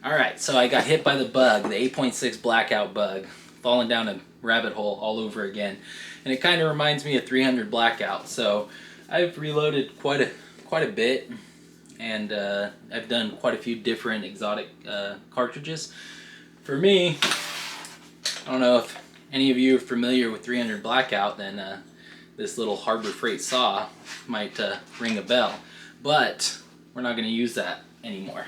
Alright, so I got hit by the bug, the 8.6 Blackout bug, falling down a rabbit hole all over again. And it kind of reminds me of 300 Blackout, so I've reloaded quite a bit, and I've done quite a few different exotic cartridges. For me, I don't know if any of you are familiar with 300 Blackout, then this little Harbor Freight saw might ring a bell. But we're not going to use that anymore.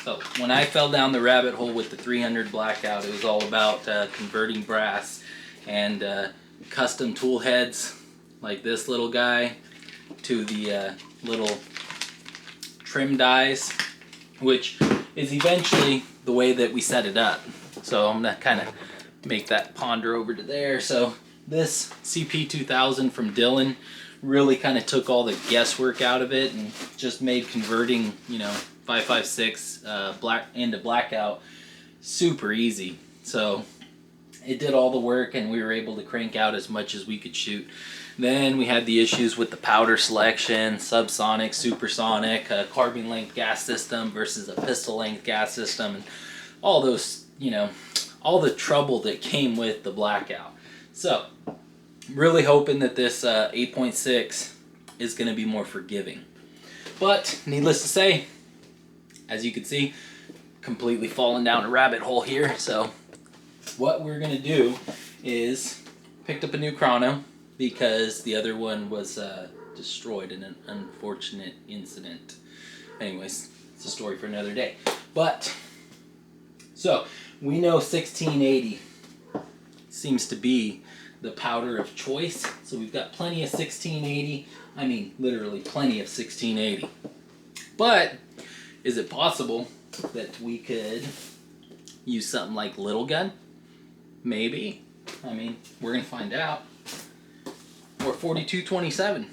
So when I fell down the rabbit hole with the 300 Blackout, it was all about converting brass and custom tool heads like this little guy to the little trim dies, which is eventually the way that we set it up. So I'm going to kind of make that ponder over to there. So this CP2000 from Dylan really kind of took all the guesswork out of it and just made converting, 8.6 black into Blackout super easy. So it did all the work, and we were able to crank out as much as we could shoot. Then we had the issues with the powder selection, subsonic, supersonic, carbine length gas system versus a pistol length gas system, and all those, all the trouble that came with the Blackout. So really hoping that this 8.6 is going to be more forgiving. But needless to say, as you can see, completely fallen down a rabbit hole here. So what we're going to do is picked up a new chrono because the other one was destroyed in an unfortunate incident. Anyways, it's a story for another day. But so we know 1680 seems to be the powder of choice. So we've got plenty of 1680. I mean, literally plenty of 1680. But is it possible that we could use something like Little Gun? Maybe. I mean, we're going to find out. Or 4227.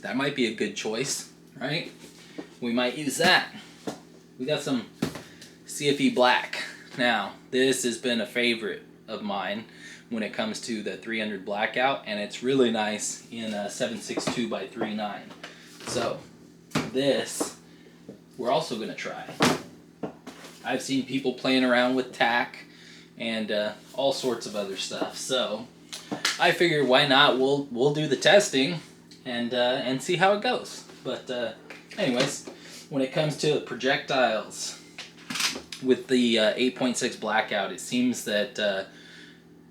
That might be a good choice, right? We might use that. We got some CFE Black. Now, this has been a favorite of mine when it comes to the 300 Blackout, and it's really nice in a 7.62 by 3.9. So this we're also going to try. I've seen people playing around with tack and all sorts of other stuff, so I figured why not, we'll do the testing and see how it goes. But anyways, when it comes to projectiles with the 8.6 Blackout, it seems that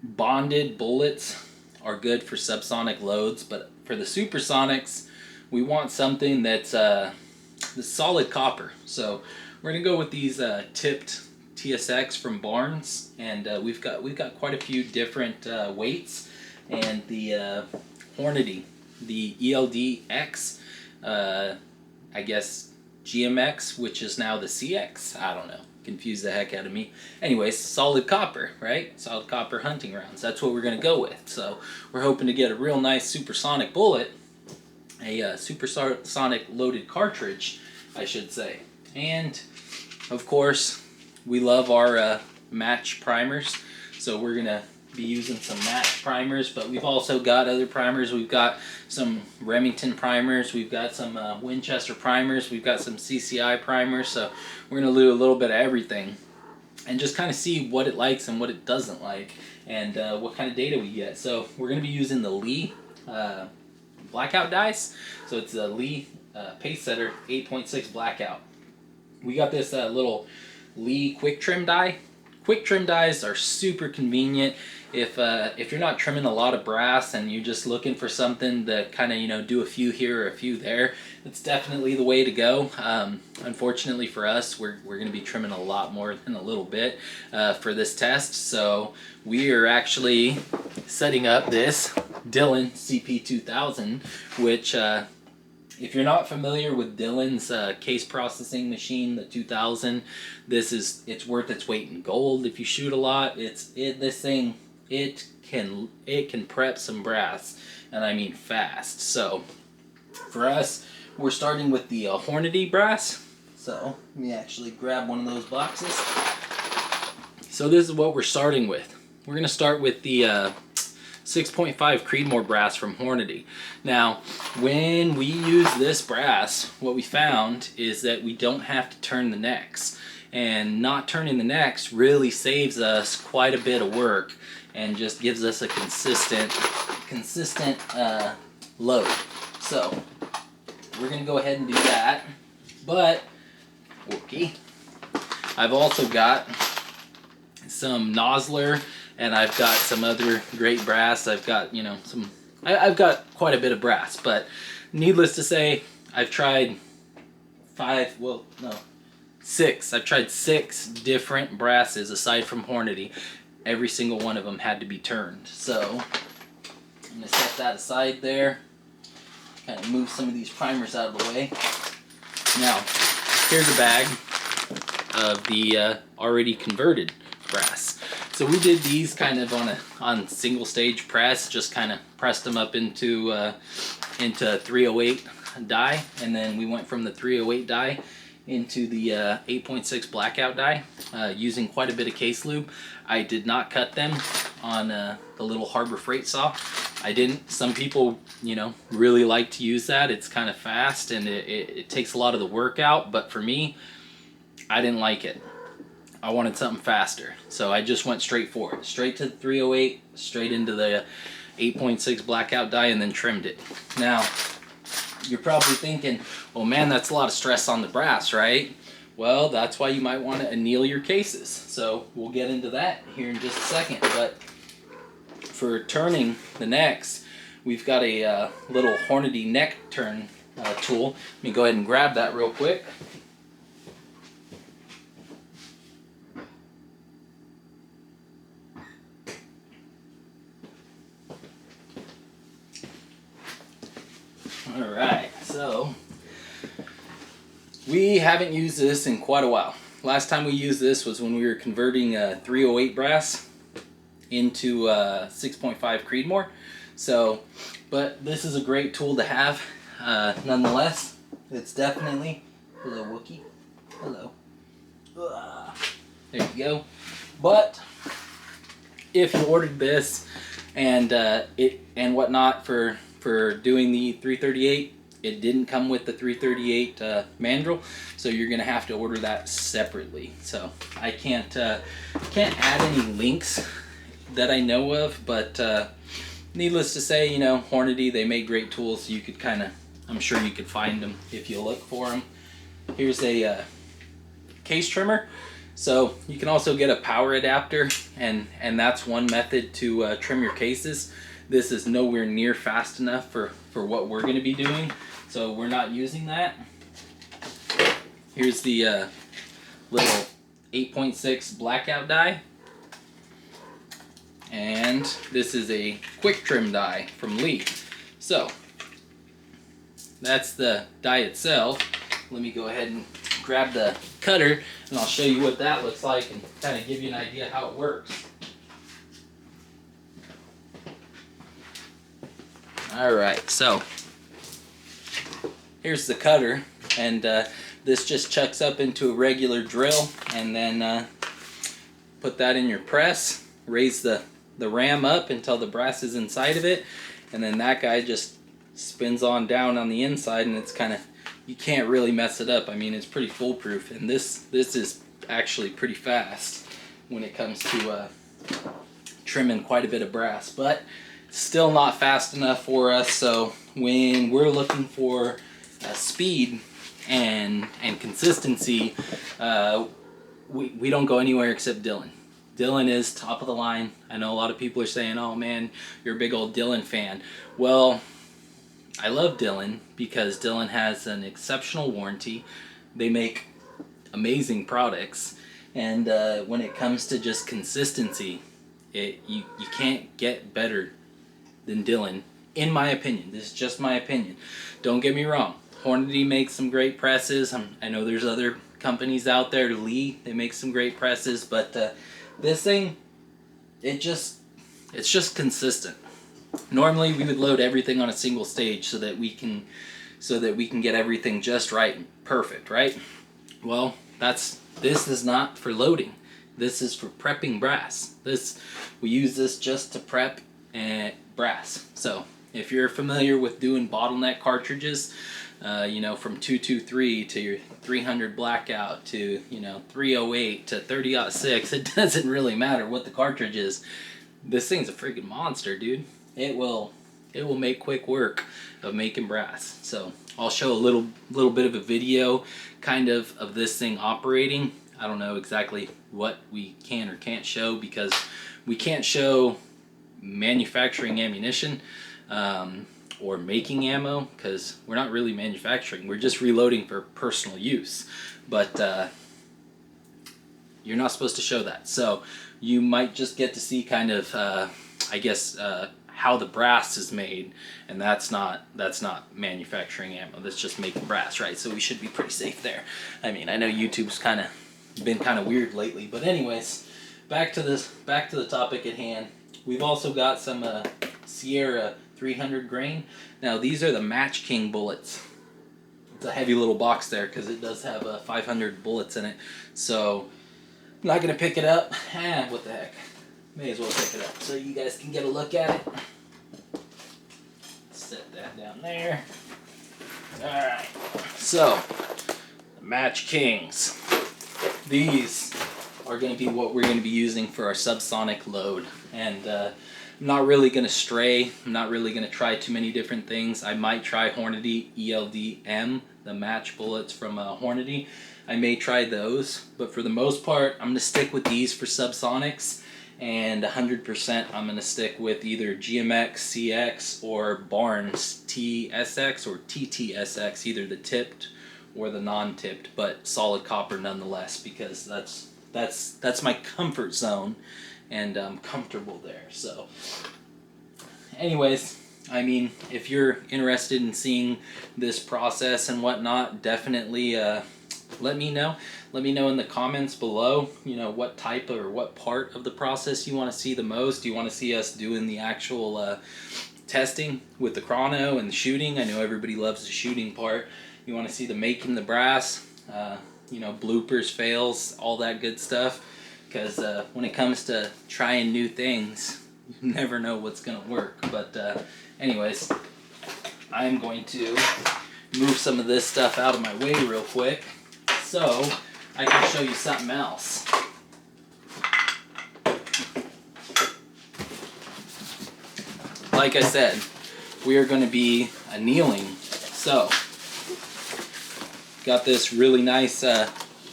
bonded bullets are good for subsonic loads, but for the supersonics, we want something that's the solid copper. So we're gonna go with these tipped TSX from Barnes, and we've got quite a few different weights, and the Hornady, the ELDX, I guess GMX, which is now the CX. I don't know. Confused the heck out of me. Anyways, solid copper, right? Solid copper hunting rounds. That's what we're going to go with. So we're hoping to get a real nice supersonic bullet, a supersonic loaded cartridge, I should say. And, of course, we love our match primers. So we're going to be using some match primers, but we've also got other primers. We've got some Remington primers, we've got some Winchester primers, we've got some CCI primers, so we're going to do a little bit of everything and just kind of see what it likes and what it doesn't like, and what kind of data we get. So we're going to be using the Lee Blackout dice. So it's the Lee Pacesetter 8.6 Blackout. We got this little Lee quick trim die. Quick trim dies are super convenient if you're not trimming a lot of brass and you're just looking for something to kind of do a few here or a few there. It's definitely the way to go. Unfortunately for us, we're going to be trimming a lot more than a little bit for this test. So we are actually setting up this Dylan CP2000, which if you're not familiar with Dylan's case processing machine, the 2000, it's worth its weight in gold. If you shoot a lot, this thing can prep some brass, and I mean fast. So for us, we're starting with the Hornady brass. So let me actually grab one of those boxes. So this is what we're starting with. We're going to start with the 6.5 Creedmoor brass from Hornady. Now, when we use this brass, what we found is that we don't have to turn the necks. And not turning the necks really saves us quite a bit of work and just gives us a consistent load. So we're gonna go ahead and do that. But okay, I've also got some Nosler, and I've got some other great brass. I've got, you know, I've got quite a bit of brass, but needless to say, I've tried six. I've tried 6 different brasses aside from Hornady. Every single one of them had to be turned. So I'm gonna set that aside there. Kind of move some of these primers out of the way. Now, here's a bag of the already converted brass. So we did these kind of on single stage press, just kind of pressed them up into 308 die, and then we went from the 308 die into the 8.6 Blackout die using quite a bit of case lube. I did not cut them on the little Harbor Freight saw. I didn't. Some people, you know, really like to use that. It's kind of fast and it takes a lot of the work out, but for me, I didn't like it. I wanted something faster, so I just went straight for it. Straight to the 308, straight into the 8.6 Blackout die, and then trimmed it. Now, you're probably thinking, well, man, that's a lot of stress on the brass, right? Well, that's why you might want to anneal your cases. So we'll get into that here in just a second. But for turning the necks, we've got a little Hornady neck turn tool. Let me go ahead and grab that real quick. Alright, so we haven't used this in quite a while. Last time we used this was when we were converting 308 brass into 6.5 Creedmoor. So, but this is a great tool to have nonetheless. It's definitely, hello Wookie, hello. There you go. But if you ordered this and whatnot for doing the 338, it didn't come with the 338 mandrel, so you're gonna have to order that separately. So I can't add any links that I know of, but needless to say, you know, Hornady, they make great tools. You could I'm sure you could find them if you look for them. Here's a case trimmer. So you can also get a power adapter, and that's one method to trim your cases. This is nowhere near fast enough for what we're going to be doing, so we're not using that. Here's the little 8.6 Blackout die, and this is a quick trim die from Lee. So that's the die itself. Let me go ahead and grab the cutter and I'll show you what that looks like and kind of give you an idea how it works. Alright, so here's the cutter, and this just chucks up into a regular drill, and then put that in your press, raise the ram up until the brass is inside of it, and then that guy just spins on down on the inside, and it's kind of, you can't really mess it up. I mean, it's pretty foolproof, and this is actually pretty fast when it comes to trimming quite a bit of brass, but still not fast enough for us. So when we're looking for speed and consistency, we don't go anywhere except Dylan. Dylan is top of the line. I know a lot of people are saying, oh man, you're a big old Dylan fan. Well, I love Dylan because Dylan has an exceptional warranty. They make amazing products, and when it comes to just consistency, you can't get better than Dylan, in my opinion. This is just my opinion. Don't get me wrong. Hornady makes some great presses. I know there's other companies out there. Lee, they make some great presses, but this thing, it's just consistent. Normally we would load everything on a single stage so that we can get everything just right and perfect, right? Well, this is not for loading. This is for prepping brass. We use this just to prep brass. So if you're familiar with doing bottleneck cartridges, You know, from 223 to your 300 Blackout to, you know, 308 to 30-06. It doesn't really matter what the cartridge is. This thing's a freaking monster, dude. It will make quick work of making brass. So I'll show a little bit of a video kind of this thing operating. I don't know exactly what we can or can't show because we can't show manufacturing ammunition or making ammo because we're not really manufacturing. We're just reloading for personal use. But you're not supposed to show that. So you might just get to see kind of, I guess, how the brass is made, and that's not manufacturing ammo. That's just making brass, right? So we should be pretty safe there. I mean, I know YouTube's been kind of weird lately, but anyways, back to the topic at hand. We've also got some Sierra 300 grain. Now these are the Match King bullets. It's a heavy little box there because it does have 500 bullets in it. So I'm not gonna pick it up. What the heck? May as well pick it up so you guys can get a look at it. Set that down there. Alright, so Match Kings. These are going to be what we're going to be using for our subsonic load. And I'm not really going to stray. I'm not really going to try too many different things. I might try Hornady ELD-M, the match bullets from Hornady. I may try those, but for the most part, I'm going to stick with these for subsonics. And 100% I'm going to stick with either GMX, CX, or Barnes TSX or TTSX, either the tipped or the non-tipped, but solid copper nonetheless, because that's my comfort zone, and I'm comfortable there. So anyways, I mean, if you're interested in seeing this process and whatnot, definitely let me know. Let me know in the comments below, you know, what type or what part of the process you want to see the most. Do you want to see us doing the actual testing with the chrono and the shooting? I know everybody loves the shooting part. You want to see the making the brass, you know, bloopers, fails, all that good stuff. Because when it comes to trying new things, you never know what's going to work. But anyways, I'm going to move some of this stuff out of my way real quick so I can show you something else. Like I said, we are going to be annealing. So, got this really nice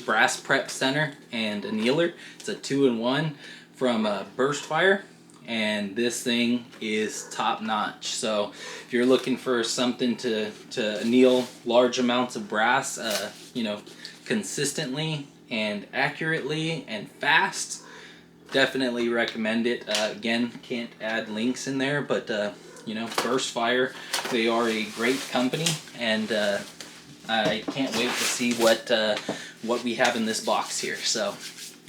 brass prep center and annealer. It's a 2-in-1 from Burst Fire, and this thing is top notch. So if you're looking for something to anneal large amounts of brass, you know, consistently and accurately and fast, definitely recommend it. Again, can't add links in there, but you know, Burst Fire, they are a great company, and I can't wait to see what we have in this box here. So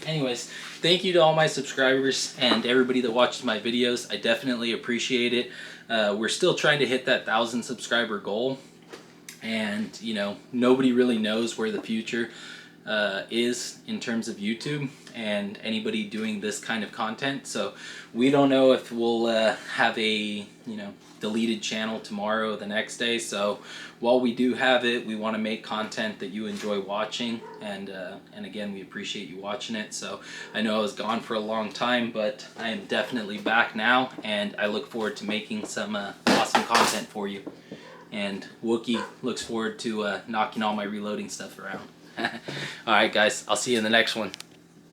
anyways, thank you to all my subscribers and everybody that watches my videos. I definitely appreciate it. We're still trying to hit that 1,000 subscriber goal, and you know, nobody really knows where the future is in terms of YouTube and anybody doing this kind of content. So we don't know if we'll have a, you know, deleted channel tomorrow or the next day. So while we do have it, we want to make content that you enjoy watching, and again, we appreciate you watching it. So I know I was gone for a long time, but I am definitely back now, and I look forward to making some awesome content for you. And Wookie looks forward to knocking all my reloading stuff around. Alright guys, I'll see you in the next one.